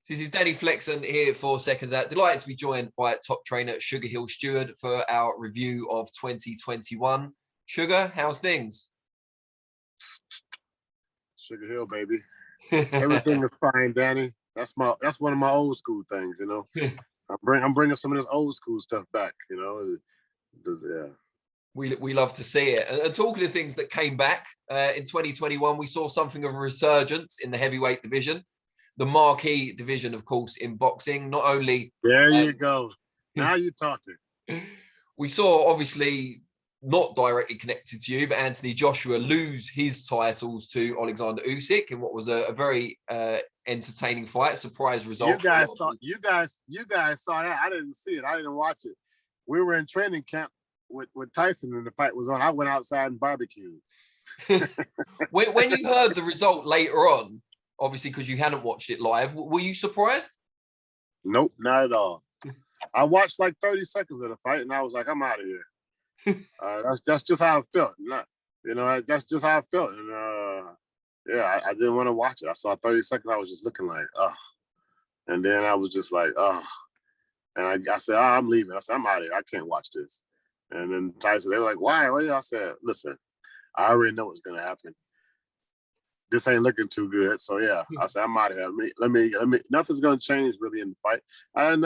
This is Danny Flexon here for Seconds Out. Delighted to be joined by top trainer Sugarhill Steward for our review of 2021. Sugar, how's things? Sugarhill, baby. Everything is fine, Danny. That's one of my old school things, you know. I'm bringing some of this old school stuff back, you know. Yeah. We love to see it. And talking of things that came back in 2021, we saw something of a resurgence in the heavyweight division. The marquee division, of course, in boxing. Not only there you go. Now you're talking. We saw, obviously, not directly connected to you, but Anthony Joshua lose his titles to Oleksandr Usyk in what was a very entertaining fight. Surprise result. You guys saw that. I didn't see it. I didn't watch it. We were in training camp with Tyson and the fight was on. I went outside and barbecued. When you heard the result later on, obviously, because you hadn't watched it live, were you surprised? Nope, not at all. I watched like 30 seconds of the fight, and I was like, I'm out of here. That's just how I felt. That's just how I felt. And yeah, I didn't want to watch it. I saw 30 seconds. I was just looking like, oh. And then I was just like, oh. And I said, oh, I'm leaving. I said, I'm out of here. I can't watch this. And then Tyson, they were like, why? Well, I said, listen, I already know what's going to happen. This ain't looking too good. So yeah, I said, I'm out of here. Let me, nothing's going to change really in the fight. And,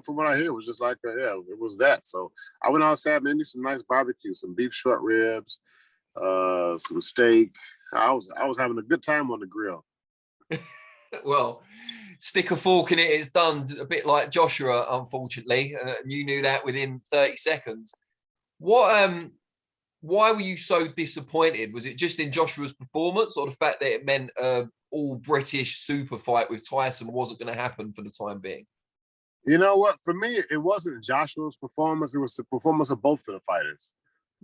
from what I hear, it was just like, yeah, it was that. So I went outside, made me some nice barbecue, some beef short ribs, some steak. I was having a good time on the grill. Well, stick a fork in it. It's done a bit like Joshua, unfortunately. And you knew that within 30 seconds. Why were you so disappointed? Was it just in Joshua's performance or the fact that it meant all British super fight with Tyson wasn't going to happen for the time being? You know what? For me, it wasn't Joshua's performance. It was the performance of both of the fighters.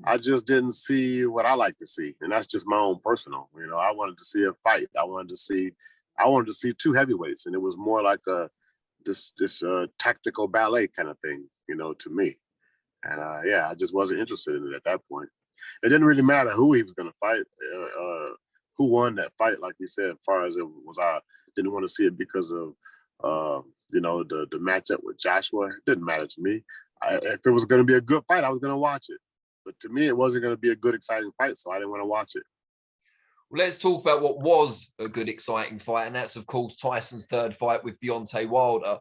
I just didn't see what I like to see. And that's just my own personal. I wanted to see a fight. I wanted to see two heavyweights. And it was more like this tactical ballet kind of thing, to me. And I just wasn't interested in it at that point. It didn't really matter who he was going to fight, who won that fight. Like you said, as far as it was, I didn't want to see it because of, the matchup with Joshua. It didn't matter to me. If it was going to be a good fight, I was going to watch it. But to me, it wasn't going to be a good, exciting fight, so I didn't want to watch it. Well, let's talk about what was a good, exciting fight, and that's, of course, Tyson's third fight with Deontay Wilder.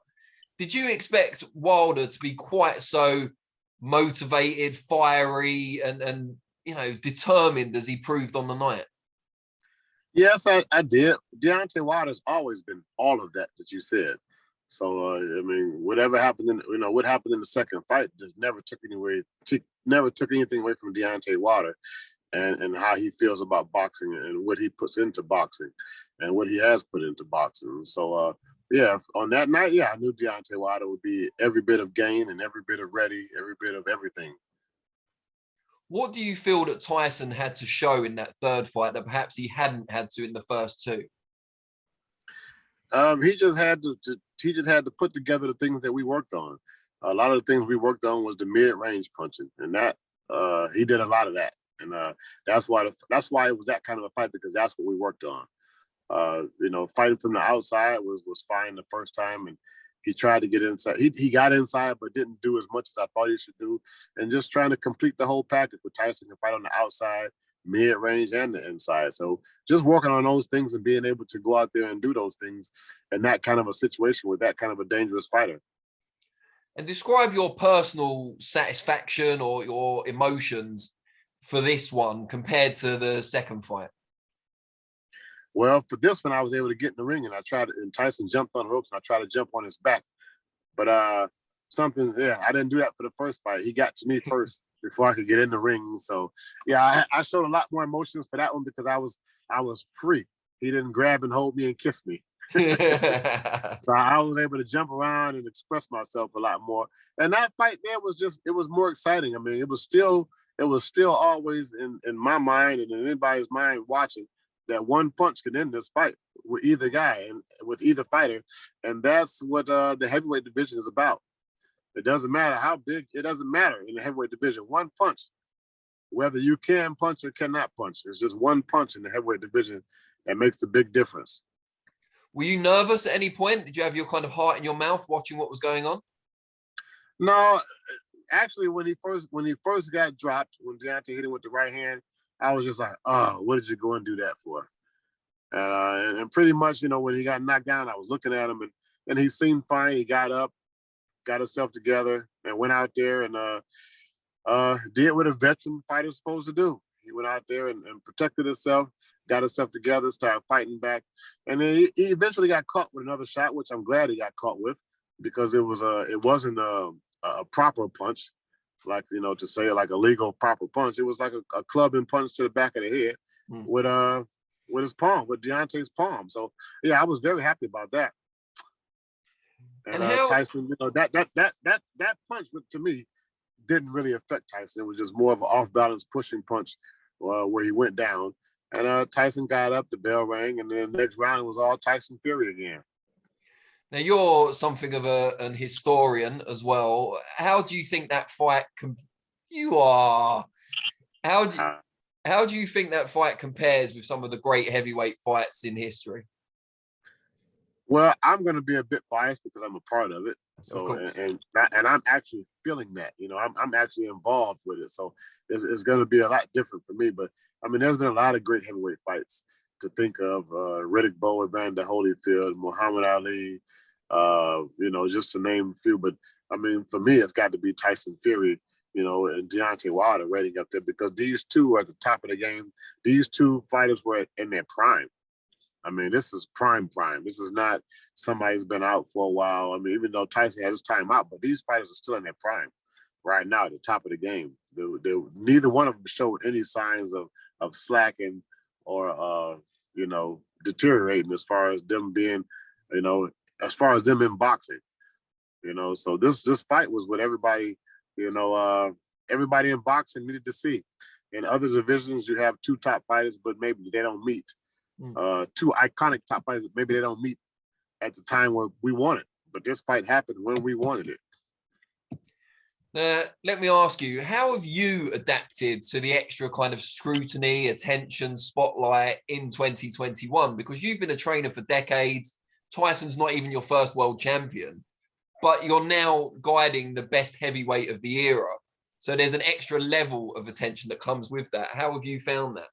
Did you expect Wilder to be quite so motivated, fiery, and determined as he proved on the night? Yes, I did. Deontay Wilder's always been all of that you said. So whatever happened what happened in the second fight just never took anything away from Deontay Wilder and how he feels about boxing and what he puts into boxing and what he has put into boxing. So on that night, I knew Deontay Wilder would be every bit of game and every bit of ready, every bit of everything. What do you feel that Tyson had to show in that third fight that perhaps he hadn't had to in the first two? He just had to put together the things that we worked on. A lot of the things we worked on was the mid-range punching, and that he did a lot of that, and that's why it was that kind of a fight, because that's what we worked on. Fighting from the outside was fine the first time, and he tried to get inside. He got inside, but didn't do as much as I thought he should do. And just trying to complete the whole package with Tyson can fight on the outside, mid-range, and the inside. So just working on those things and being able to go out there and do those things in that kind of a situation with that kind of a dangerous fighter. And describe your personal satisfaction or your emotions for this one compared to the second fight. Well, for this one, I was able to get in the ring and Tyson jumped on the ropes and I tried to jump on his back. But I didn't do that for the first fight. He got to me first before I could get in the ring. So I showed a lot more emotions for that one because I was free. He didn't grab and hold me and kiss me. So I was able to jump around and express myself a lot more. And that fight there it was more exciting. It was still always in my mind and in anybody's mind watching that one punch could end this fight with either guy and with either fighter. And that's what the heavyweight division is about. It doesn't matter how big, it doesn't matter in the heavyweight division. One punch, whether you can punch or cannot punch, it's just one punch in the heavyweight division that makes the big difference. Were you nervous at any point? Did you have your kind of heart in your mouth watching what was going on? No, actually, when he first got dropped, when Deontay hit him with the right hand, I was just like, oh, what did you go and do that for? And pretty much, you know, when he got knocked down, I was looking at him, and he seemed fine. He got up, got himself together, and went out there and did what a veteran fighter's supposed to do. He went out there and protected himself, got himself together, started fighting back, and then he eventually got caught with another shot, which I'm glad he got caught with, because it wasn't a proper punch, like, you know, to say like a legal proper punch. It was like a clubbing punch to the back of the head with his palm, with Deontay's palm. So yeah, I was very happy about that. And Tyson, you know, that punch to me didn't really affect Tyson. It was just more of an off balance pushing punch where he went down. And Tyson got up, the bell rang, and then the next round it was all Tyson Fury again. Now, you're something of an historian as well. How do you think that fight how do you think that fight compares with some of the great heavyweight fights in history? Well, I'm going to be a bit biased because I'm a part of it. So, and I'm actually feeling that, you know, I'm actually involved with it. So it's going to be a lot different for me. But I mean, there's been a lot of great heavyweight fights to think of. Riddick Bowe, Evander Holyfield, Muhammad Ali, you know, just to name a few. But I mean, for me, it's got to be Tyson Fury, you know, and Deontay Wilder rating up there, because these two are at the top of the game. These two fighters were in their prime. I mean, this is prime. This is not somebody who's been out for a while. I mean, even though Tyson had his time out, but these fighters are still in their prime right now at the top of the game. Neither one of them showed any signs of slacking or, you know, deteriorating as far as them being, you know, as far as them in boxing, you know. So this fight was what everybody, you know, everybody in boxing needed to see. In other divisions, you have two top fighters, but maybe they don't meet. Two iconic top fighters that maybe they don't meet at the time where we want it, but this fight happened when we wanted it. Let me ask you, how have you adapted to the extra kind of scrutiny, attention, spotlight in 2021? Because you've been a trainer for decades. Tyson's not even your first world champion, but you're now guiding the best heavyweight of the era. So there's an extra level of attention that comes with that. How have you found that?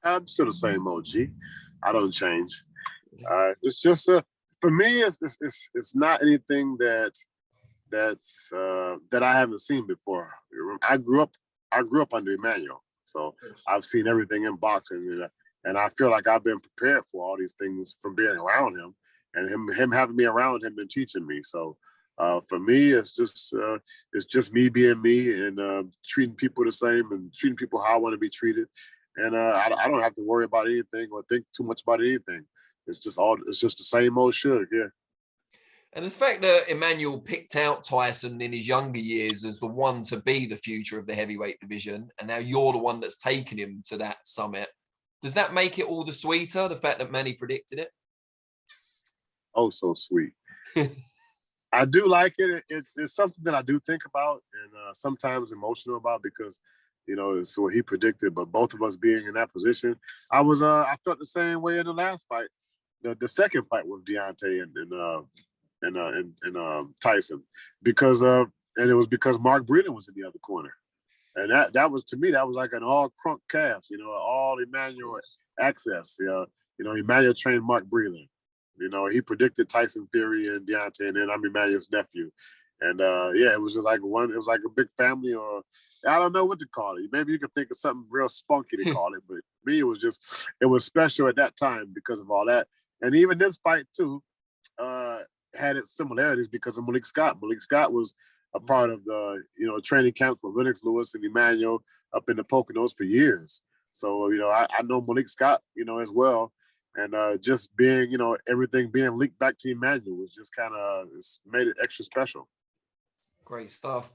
I'm still the same OG. I don't change. It's just for me, it's not anything that I haven't seen before. I grew up under Emmanuel, so I've seen everything in boxing, and I feel like I've been prepared for all these things from being around him, and him having me around him and teaching me. So for me, it's just me being me and treating people the same and treating people how I want to be treated. And I don't have to worry about anything or think too much about anything. It's just the same old Suge, yeah. And the fact that Emmanuel picked out Tyson in his younger years as the one to be the future of the heavyweight division, and now you're the one that's taken him to that summit, does that make it all the sweeter, the fact that Manny predicted it? Oh, so sweet. I do like it. It's something that I do think about and sometimes emotional about, because, you know, it's what he predicted. But both of us being in that position, I felt the same way in the last fight, the second fight with Deontay and Tyson, because and it was because Mark Breeden was in the other corner, and that was, to me, that was like an all Kronk cast, you know, all Emmanuel access. You know, Emmanuel trained Mark Breeden. You know, he predicted Tyson Fury and Deontay, and then I'm Emmanuel's nephew. And yeah, it was just like it was like a big family, or I don't know what to call it. Maybe you could think of something real spunky to call it, but me, it was special at that time because of all that. And even this fight too had its similarities because of Malik Scott. Malik Scott was a part of the, you know, training camp with Lennox Lewis and Emmanuel up in the Poconos for years. So, you know, I know Malik Scott, you know, as well. And just being, you know, everything being linked back to Emmanuel was just kind of made it extra special. Great stuff.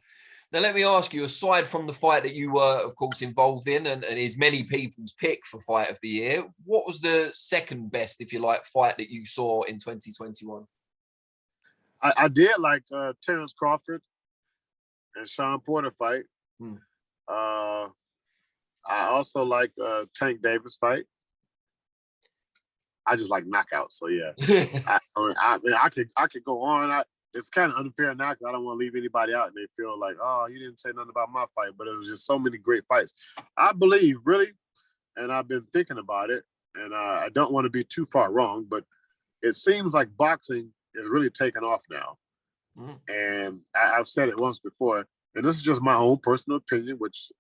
Now, let me ask you, aside from the fight that you were, of course, involved in and is many people's pick for fight of the year, what was the second best, if you like, fight that you saw in 2021? I did like Terrence Crawford and Sean Porter fight. I also like Tank Davis fight. I just like knockouts. So yeah, I could go on. It's kind of unfair now because I don't want to leave anybody out and they feel like, oh, you didn't say nothing about my fight, but it was just so many great fights. I believe really, and I've been thinking about it, and I don't want to be too far wrong, but it seems like boxing is really taking off now. And I've said it once before, and this is just my own personal opinion, which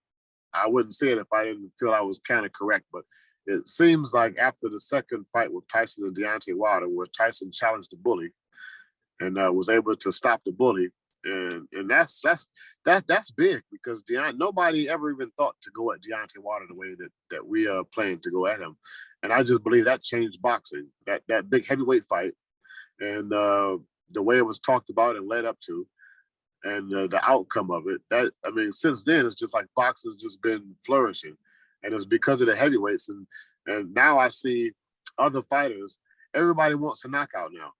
I wouldn't say it if I didn't feel I was kind of correct, but it seems like after the second fight with Tyson and Deontay Wilder, where Tyson challenged the bully and was able to stop the bully, and that's big because nobody ever even thought to go at Deontay Wilder the way that we are planning to go at him, and I just believe that changed boxing. That big heavyweight fight, and the way it was talked about and led up to, and the outcome of it. Since then, it's just like boxing's just been flourishing, and it's because of the heavyweights. And now I see other fighters. Everybody wants a knockout now.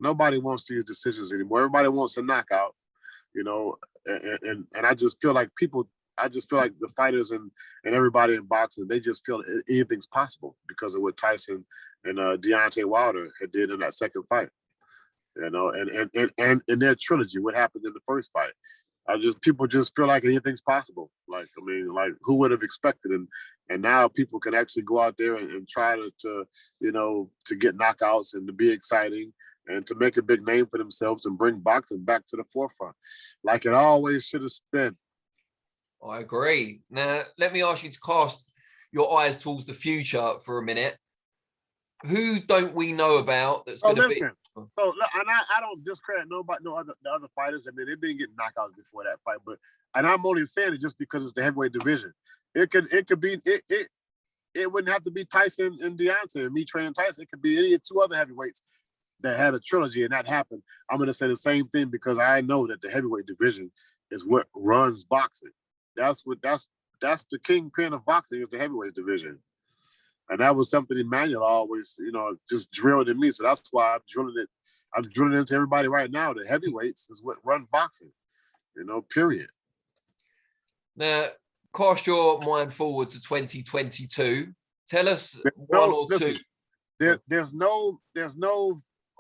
Nobody wants these decisions anymore. Everybody wants a knockout, and I just feel like the fighters and everybody in boxing, they just feel anything's possible because of what Tyson and Deontay Wilder had did in that second fight. And in their trilogy, what happened in the first fight. People just feel like anything's possible. Like who would have expected? And now people can actually go out there and try to get knockouts and to be exciting and to make a big name for themselves and bring boxing back to the forefront, like it always should have been. I agree. Now, let me ask you to cast your eyes towards the future for a minute. Who don't we know about that's going to be? So, and I don't discredit the other fighters. I mean, they've been getting knockouts before that fight, and I'm only saying it just because it's the heavyweight division. It wouldn't have to be Tyson and Deontay and me training Tyson. It could be any two other heavyweights that had a trilogy and that happened. I'm going to say the same thing because I know that the heavyweight division is what runs boxing. That's the kingpin of boxing is the heavyweight division. And that was something Emmanuel always, just drilled in me. So that's why I'm drilling into everybody right now. The heavyweights is what run boxing, period. Now, cast your mind forward to 2022. Tell us one or two. There's no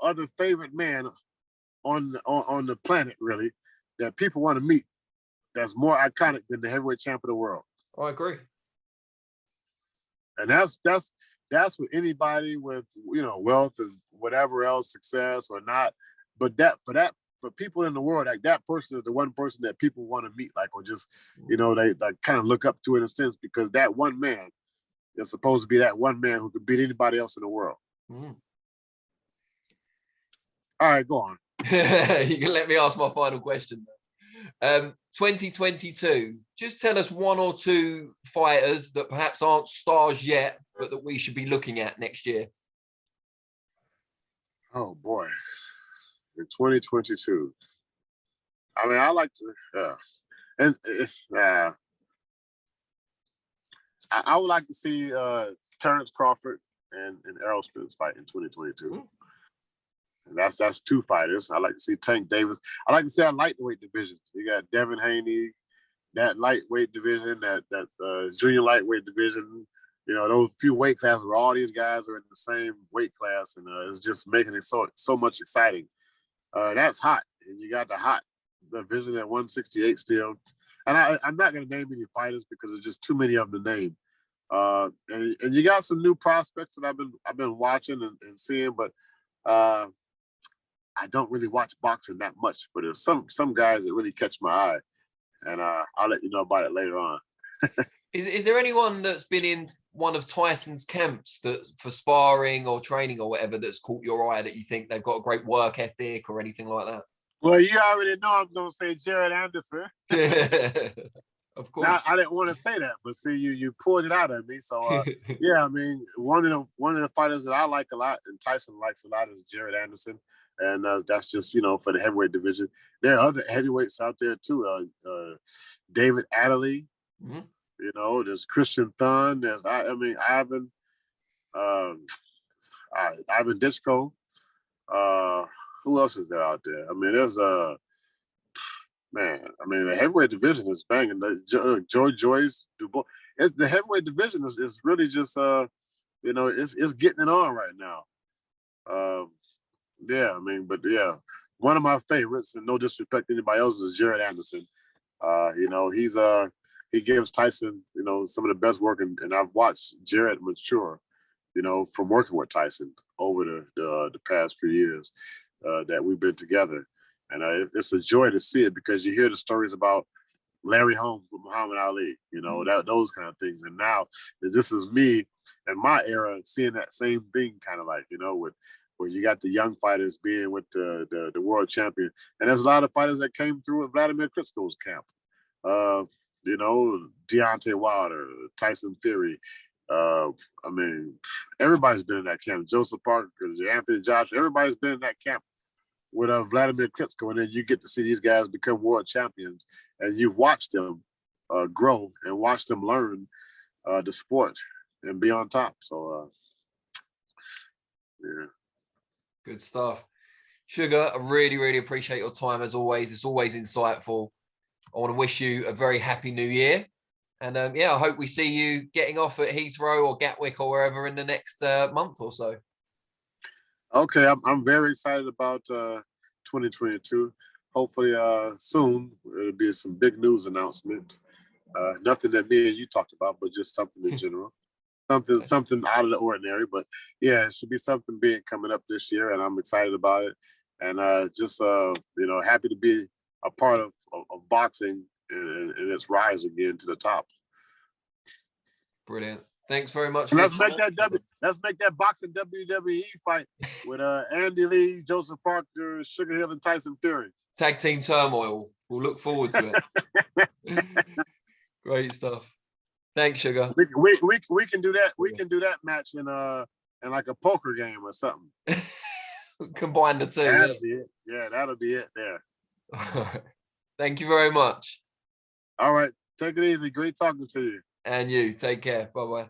other favorite man on the planet really that people want to meet that's more iconic than the heavyweight champ of the world. I agree. And that's with anybody with wealth and whatever else, success or not. But for people in the world, like that person is the one person that people want to meet, or just they kind of look up to in a sense because that one man is supposed to be that one man who could beat anybody else in the world. All right, go on. You can let me ask my final question. 2022, just tell us one or two fighters that perhaps aren't stars yet, but that we should be looking at next year. Oh boy, in 2022. I mean, I like to, and it's. I would like to see Terrence Crawford and Errol Spence fight in 2022. And that's two fighters. I like to see Tank Davis. I like to see our lightweight division. You got Devin Haney, that lightweight division, that junior lightweight division. Those few weight classes where all these guys are in the same weight class, and it's just making it so much exciting. That's hot, and you got the hot division at 168 still. And I'm not going to name any fighters because there's just too many of them to name. And you got some new prospects that I've been watching and seeing, but. I don't really watch boxing that much, but there's some guys that really catch my eye, and I'll let you know about it later on. Is there anyone that's been in one of Tyson's camps that for sparring or training or whatever that's caught your eye that you think they've got a great work ethic or anything like that? Well, you already know I'm going to say Jared Anderson. Of course. Now, I didn't want to say that, but see, you pulled it out of me. So yeah, I mean, one of the fighters that I like a lot and Tyson likes a lot is Jared Anderson. And that's just, for the heavyweight division. There are other heavyweights out there too. David Adderley, there's Christian Thun. There's, Ivan Ditchko. Who else is there out there? I mean, there's the heavyweight division is banging. Joyce Dubois. The heavyweight division is really just it's getting it on right now. Yeah, I mean, but yeah, one of my favorites, and no disrespect to anybody else, is Jared Anderson. He gives Tyson, some of the best work, and I've watched Jared mature, from working with Tyson over the past few years that we've been together. And it's a joy to see it, because you hear the stories about Larry Holmes with Muhammad Ali, those kind of things. And now this is me in my era seeing that same thing, kind of like, where you got the young fighters being with the world champion. And there's a lot of fighters that came through with Vladimir Klitschko's camp. Deontay Wilder, Tyson Fury. I mean, everybody's been in that camp. Joseph Parker, Anthony Joshua, everybody's been in that camp with Vladimir Klitschko. And then you get to see these guys become world champions, and you've watched them grow and watched them learn the sport and be on top. So, yeah. Good stuff. Sugar, I really, really appreciate your time as always. It's always insightful. I want to wish you a very happy new year. And I hope we see you getting off at Heathrow or Gatwick or wherever in the next month or so. Okay, I'm very excited about 2022. Hopefully soon it'll be some big news announcement. Nothing that me and you talked about, but just something in general. Something out of the ordinary. But yeah, it should be something big coming up this year, and I'm excited about it. And just happy to be a part of boxing and its rise again to the top. Brilliant. Thanks very much. Let's make that boxing WWE fight with Andy Lee, Joseph Parker, Sugarhill, and Tyson Fury. Tag team turmoil. We'll look forward to it. Great stuff. Thanks, Sugar. We can do that. We can do that match in like a poker game or something. Combine the two. That'll be it. Yeah, that'll be it there. Thank you very much. All right. Take it easy. Great talking to you. And you. Take care. Bye-bye.